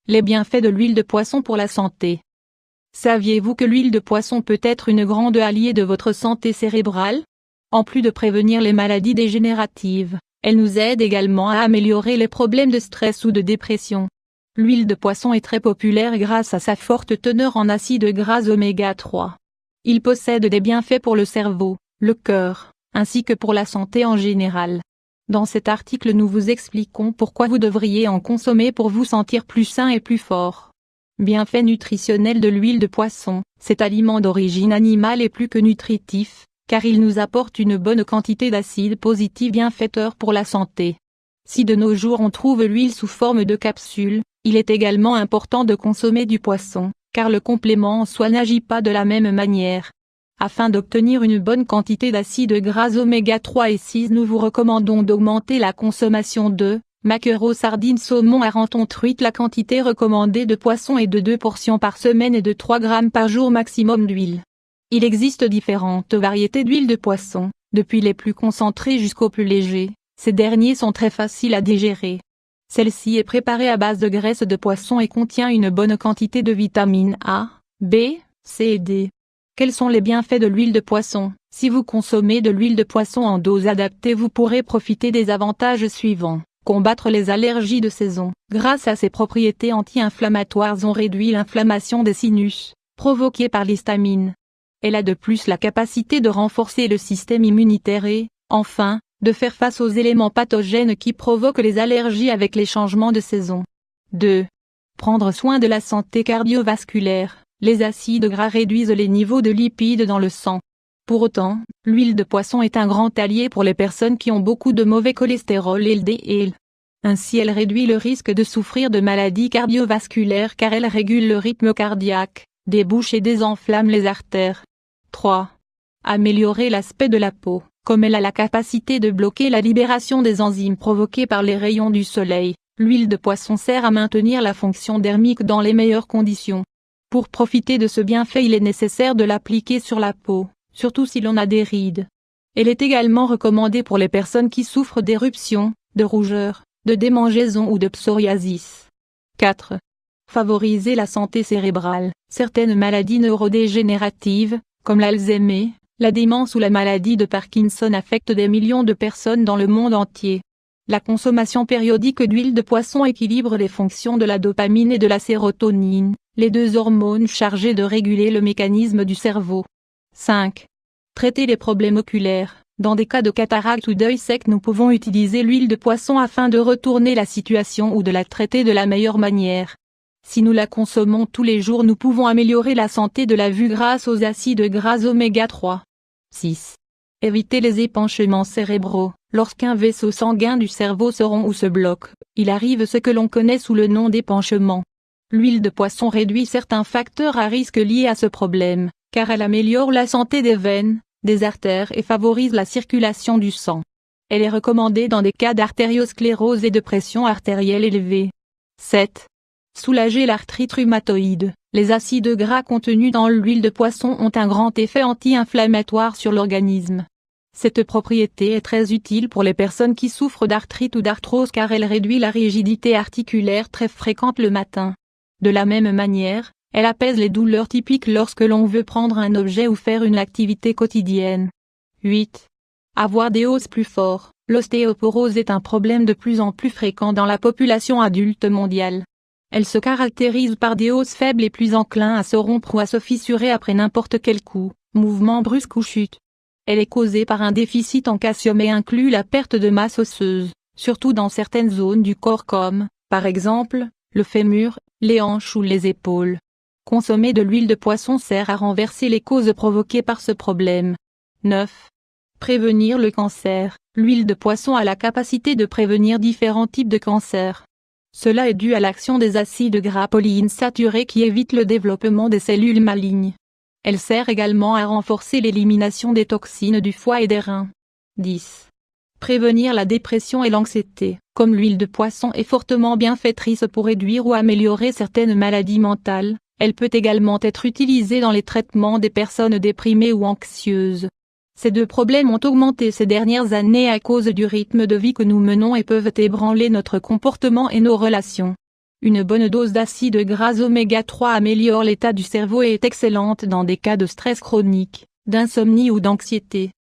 Les bienfaits de l'huile de poisson pour la santé. Saviez-vous que l'huile de poisson peut être une grande alliée de votre santé cérébrale? En plus de prévenir les maladies dégénératives, elle nous aide également à améliorer les problèmes de stress ou de dépression. L'huile de poisson est très populaire grâce à sa forte teneur en acides gras oméga 3. Il possède des bienfaits pour le cerveau, le cœur, ainsi que pour la santé en général. Dans cet article nous vous expliquons pourquoi vous devriez en consommer pour vous sentir plus sain et plus fort. Bienfaits nutritionnels de l'huile de poisson. Cet aliment d'origine animale est plus que nutritif, car il nous apporte une bonne quantité d'acides positifs bienfaiteurs pour la santé. Si de nos jours on trouve l'huile sous forme de capsules, il est également important de consommer du poisson, car le complément en soi n'agit pas de la même manière. Afin d'obtenir une bonne quantité d'acides gras oméga 3 et 6, nous vous recommandons d'augmenter la consommation de maquereaux, sardines, saumon, harenton, truite. La quantité recommandée de poisson est de 2 portions par semaine et de 3 grammes par jour maximum d'huile. Il existe différentes variétés d'huile de poisson, depuis les plus concentrées jusqu'aux plus légers. Ces derniers sont très faciles à digérer. Celle-ci est préparée à base de graisse de poisson et contient une bonne quantité de vitamines A, B, C et D. Quels sont les bienfaits de l'huile de poisson? Si vous consommez de l'huile de poisson en dose adaptée, vous pourrez profiter des avantages suivants. Combattre les allergies de saison. Grâce à ses propriétés anti-inflammatoires, on réduit l'inflammation des sinus, provoquée par l'histamine. Elle a de plus la capacité de renforcer le système immunitaire et, enfin, de faire face aux éléments pathogènes qui provoquent les allergies avec les changements de saison. 2. Prendre soin de la santé cardiovasculaire. Les acides gras réduisent les niveaux de lipides dans le sang. Pour autant, l'huile de poisson est un grand allié pour les personnes qui ont beaucoup de mauvais cholestérol LDL. Ainsi elle réduit le risque de souffrir de maladies cardiovasculaires car elle régule le rythme cardiaque, débouche et désenflamme les artères. 3. Améliorer l'aspect de la peau. Comme elle a la capacité de bloquer la libération des enzymes provoquées par les rayons du soleil, l'huile de poisson sert à maintenir la fonction dermique dans les meilleures conditions. Pour profiter de ce bienfait, il est nécessaire de l'appliquer sur la peau, surtout si l'on a des rides. Elle est également recommandée pour les personnes qui souffrent d'éruptions, de rougeurs, de démangeaisons ou de psoriasis. 4. Favoriser la santé cérébrale. Certaines maladies neurodégénératives, comme l'Alzheimer, la démence ou la maladie de Parkinson affectent des millions de personnes dans le monde entier. La consommation périodique d'huile de poisson équilibre les fonctions de la dopamine et de la sérotonine, les deux hormones chargées de réguler le mécanisme du cerveau. 5. Traiter les problèmes oculaires. Dans des cas de cataracte ou d'œil sec, nous pouvons utiliser l'huile de poisson afin de retourner la situation ou de la traiter de la meilleure manière. Si nous la consommons tous les jours, nous pouvons améliorer la santé de la vue grâce aux acides gras oméga 3. 6. Éviter les épanchements cérébraux. Lorsqu'un vaisseau sanguin du cerveau se rompt ou se bloque, il arrive ce que l'on connaît sous le nom d'épanchement. L'huile de poisson réduit certains facteurs à risque liés à ce problème, car elle améliore la santé des veines, des artères et favorise la circulation du sang. Elle est recommandée dans des cas d'artériosclérose et de pression artérielle élevée. 7. Soulager l'arthrite rhumatoïde. Les acides gras contenus dans l'huile de poisson ont un grand effet anti-inflammatoire sur l'organisme. Cette propriété est très utile pour les personnes qui souffrent d'arthrite ou d'arthrose car elle réduit la rigidité articulaire très fréquente le matin. De la même manière, elle apaise les douleurs typiques lorsque l'on veut prendre un objet ou faire une activité quotidienne. 8. Avoir des os plus forts. L'ostéoporose est un problème de plus en plus fréquent dans la population adulte mondiale. Elle se caractérise par des os faibles et plus enclins à se rompre ou à se fissurer après n'importe quel coup, mouvement brusque ou chute. Elle est causée par un déficit en calcium et inclut la perte de masse osseuse, surtout dans certaines zones du corps comme, par exemple, le fémur, les hanches ou les épaules. Consommer de l'huile de poisson sert à renverser les causes provoquées par ce problème. 9. Prévenir le cancer. L'huile de poisson a la capacité de prévenir différents types de cancers. Cela est dû à l'action des acides gras polyinsaturés qui évitent le développement des cellules malignes. Elle sert également à renforcer l'élimination des toxines du foie et des reins. 10. Prévenir la dépression et l'anxiété. Comme l'huile de poisson est fortement bienfaitrice pour réduire ou améliorer certaines maladies mentales, elle peut également être utilisée dans les traitements des personnes déprimées ou anxieuses. Ces deux problèmes ont augmenté ces dernières années à cause du rythme de vie que nous menons et peuvent ébranler notre comportement et nos relations. Une bonne dose d'acides gras oméga 3 améliore l'état du cerveau et est excellente dans des cas de stress chronique, d'insomnie ou d'anxiété.